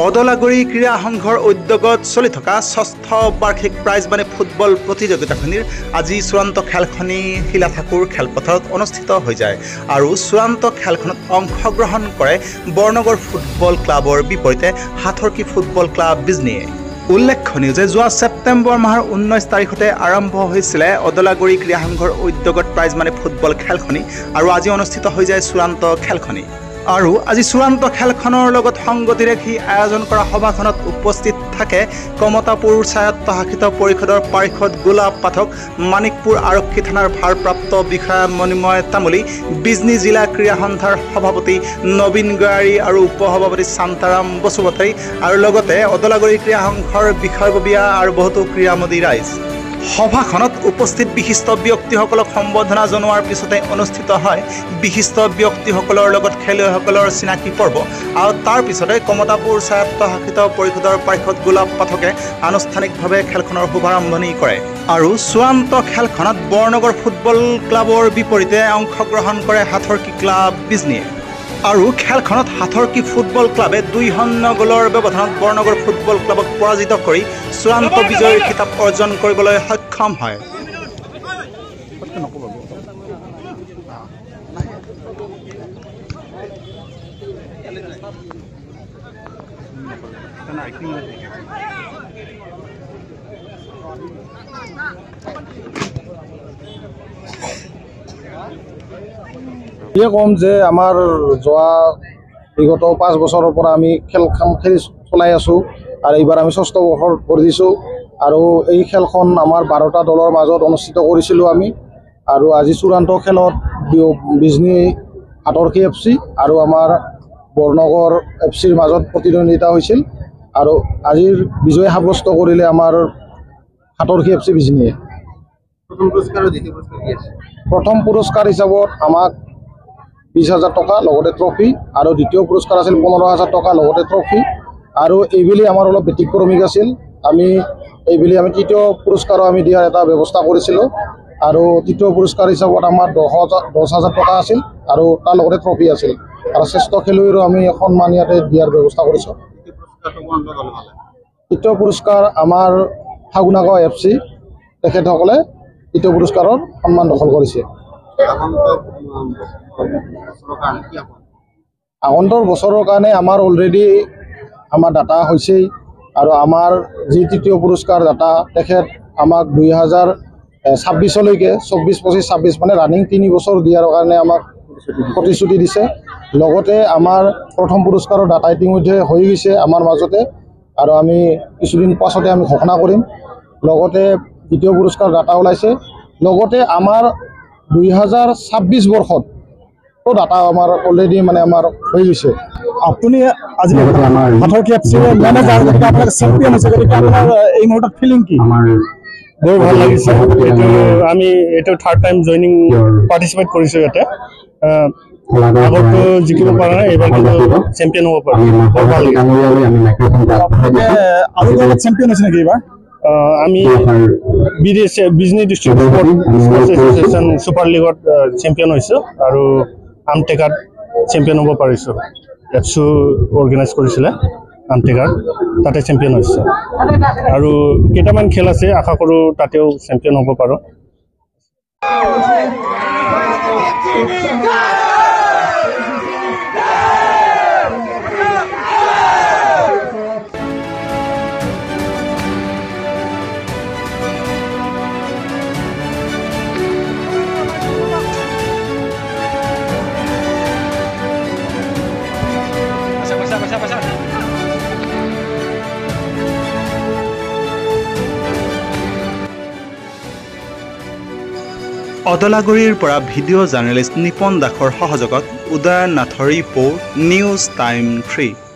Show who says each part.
Speaker 1: অদলাগুৰি ক্ৰীড়া সংঘৰ উদ্যোগত চলি থকা ষষ্ঠ বাৰ্ষিক প্ৰাইজ মানে ফুটবল প্ৰতিযোগিতাখনিৰ আজি চূড়ান্ত খেলখনি শিলা ঠাকুৰ খেলপথাৰত অনুষ্ঠিত হৈ যায় আৰু চূড়ান্ত খেলখনত অংশগ্ৰহণ কৰে বৰনগৰ ফুটবল ক্লাবৰ বিপৰীতে হাথৰকি ফুটবল ক্লাব বিজনীয়ে। উল্লেখনীয় যে যোৱা ছেপ্টেম্বৰ মাহৰ 19 তাৰিখতে আৰম্ভ হৈছিলে অদলাগুৰি ক্ৰীড়া সংঘৰ উদ্যোগত প্ৰাইজ মানে ফুটবল খেলখনি আৰু আজি অনুষ্ঠিত হৈ যায় চূড়ান্ত খেলখনি। আৰু আজি চূড়ান্ত খেলখনৰ লগত সংগতি ৰাখি আয়োজন কৰা সভাখনত উপস্থিত থাকে কমতাপুৰ স্বায়ত্তশাসিত পৰিষদৰ পাৰিষদ গোলাপ পাঠক, মানিকপুৰ আৰক্ষী থানাৰ ভাৰপ্ৰাপ্ত বিষয়া মণিময় তামুলী, বিজনী জিলা ক্ৰীড়া সন্থাৰ সভাপতি নবীন গয়াৰী আৰু উপসভাপতি শান্তাৰাম বসুমতাৰী আৰু লগতে অদলাগুৰি ক্ৰীড়া সংঘৰ বিষয়ববীয়া আৰু বহুতো ক্ৰীড়ামোদী ৰাইজ। সভাখনত উপস্থিত বিশিষ্ট ব্যক্তিসকলক সম্বৰ্ধনা জনোৱাৰ পিছতে অনুষ্ঠিত হয় বিশিষ্ট ব্যক্তিসকলৰ লগত খেলুৱৈসকলৰ চিনাকি পৰ্ব আৰু তাৰ পিছতে কমতাপুৰ স্বায়ত্তশাসিত পৰিষদৰ পাৰিষদ গোলাপ পাঠকে আনুষ্ঠানিকভাৱে খেলখনৰ শুভাৰম্ভণি কৰে আৰু চূড়ান্ত খেলখনত বৰনগৰ ফুটবল ক্লাবৰ বিপৰীতে অংশগ্ৰহণ কৰে হাথৰকি ক্লাব বিজনীয়ে আৰু খেলখনত হাথৰকি ফুটবল ক্লাবে 2-0 গ'লৰ ব্যৱধানত বৰনগৰ ফুটবল ক্লাবক পৰাজিত কৰি চূড়ান্ত বিজয়ীৰ খিতাপ অৰ্জন কৰিবলৈ সক্ষম হয়।
Speaker 2: ये कम जे आमार जोआ विगत 5 बছৰৰ পৰা আমি খেলখন খেলি চলাই আছো আৰু এইবাৰ আমি ষষ্ঠ বৰ্ষৰ কৰি দিছো আৰু এই খেলখন আমাৰ 12টা দলৰ মাজত অনুষ্ঠিত কৰিছিলো আমি আৰু আজি চূড়ান্ত খেলত বিজনী হাথৰকি এফসি আৰু আমাৰ বৰনগৰ এফসিৰ মাজত প্ৰতিদ্বন্দ্বিতা হৈছিল আৰু আজিৰ বিজয় সাব্যস্ত কৰিলে আমাৰ হাথৰকি এফসি বিজনীয়ে। প্ৰথম পুৰস্কাৰ হিচাপত আমাক 20,000 টকা লগতে ট্ৰফি আৰু দ্বিতীয় পুৰস্কাৰ আছিল 15,000 টকা লগতে ট্ৰফি আৰু এইবেলি আমাৰ অলপ ব্যতিক্ৰমিক আছিল। আমি এইবেলি আমি তৃতীয় পুৰস্কাৰো আমি দিয়াৰ এটা ব্যৱস্থা কৰিছিলোঁ আৰু তৃতীয় পুৰস্কাৰ হিচাপত আমাৰ 10,000 টকা আছিল আৰু তাৰ লগতে ট্ৰফি আছিল আৰু শ্ৰেষ্ঠ খেলুৱৈৰো আমি সন্মান ইয়াতে দিয়াৰ ব্যৱস্থা কৰিছোঁ। তৃতীয় পুৰস্কাৰ আমাৰ ফাগুনাগাঁও এফসি তেখেতসকলে তৃতীয় পুৰস্কাৰৰ সন্মান দখল কৰিছে। আগন্তুক বছৰৰ কাৰণে আমাৰ অলৰেডি আমাৰ ডাটা হৈছেই আৰু আমাৰ যি তৃতীয় পুৰস্কাৰ ডাটা তেখেত আমাক 2026লৈকে 24-25-26 মানে ৰানিং 3 বছৰ দিয়াৰ কাৰণে আমাক প্ৰতিশ্ৰুতি দিছে। লগতে আমাৰ প্ৰথম পুৰস্কাৰৰ ডাটা ইতিমধ্যে হৈ গৈছে আমাৰ মাজতে আৰু আমি কিছুদিন পাছতে আমি ঘোষণা কৰিম। লগতে দ্বিতীয় পুৰস্কাৰ ডাটা ওলাইছে লগতে আমাৰ 2026 বৰ্ষত তো ডাটা আমাৰ অলৰেডি মানে আমাৰ হৈ গৈছে।
Speaker 3: আপুনি আজি হাথৰকি এফসিৰ মেনেজাৰ গতিকে আপোনাৰ চেম্পিয়ন হৈছে গতিকে আপোনাৰ এই মুহূৰ্তত ফিলিং কি?
Speaker 4: বৰ ভাল লাগিছে। এইটো আমি এইটো থাৰ্ড টাইম জইনিং পাৰ্টিচিপেট কৰিছোঁ ইয়াতে। আগতো জিকিব পৰা নাই, এইবাৰ কিন্তু চেম্পিয়ন হ'ব পাৰোঁ। বৰ ভাল লাগিছে।
Speaker 3: আৰু লগত চেম্পিয়ন হৈছে নেকি এইবাৰ?
Speaker 4: আমি Bijni district sports association super লীগত চেম্পিয়ন হৈছোঁ আৰু আমটেকাত চেম্পিয়ন হ'ব পাৰিছোঁ। এফচু অৰ্গেনাইজ কৰিছিলে আমটেকাত, তাতে চেম্পিয়ন হৈছে আৰু কেইটামান খেল আছে, আশা কৰোঁ তাতেও চেম্পিয়ন হ'ব পাৰোঁ।
Speaker 1: অদলাগুৰিৰ পৰা ভিডিঅ' জাৰ্নেলিষ্ট নিপন দাসৰ সহযোগত উদয়ন নাথৰ ৰিপৰ্ট, নিউজ টাইম 3।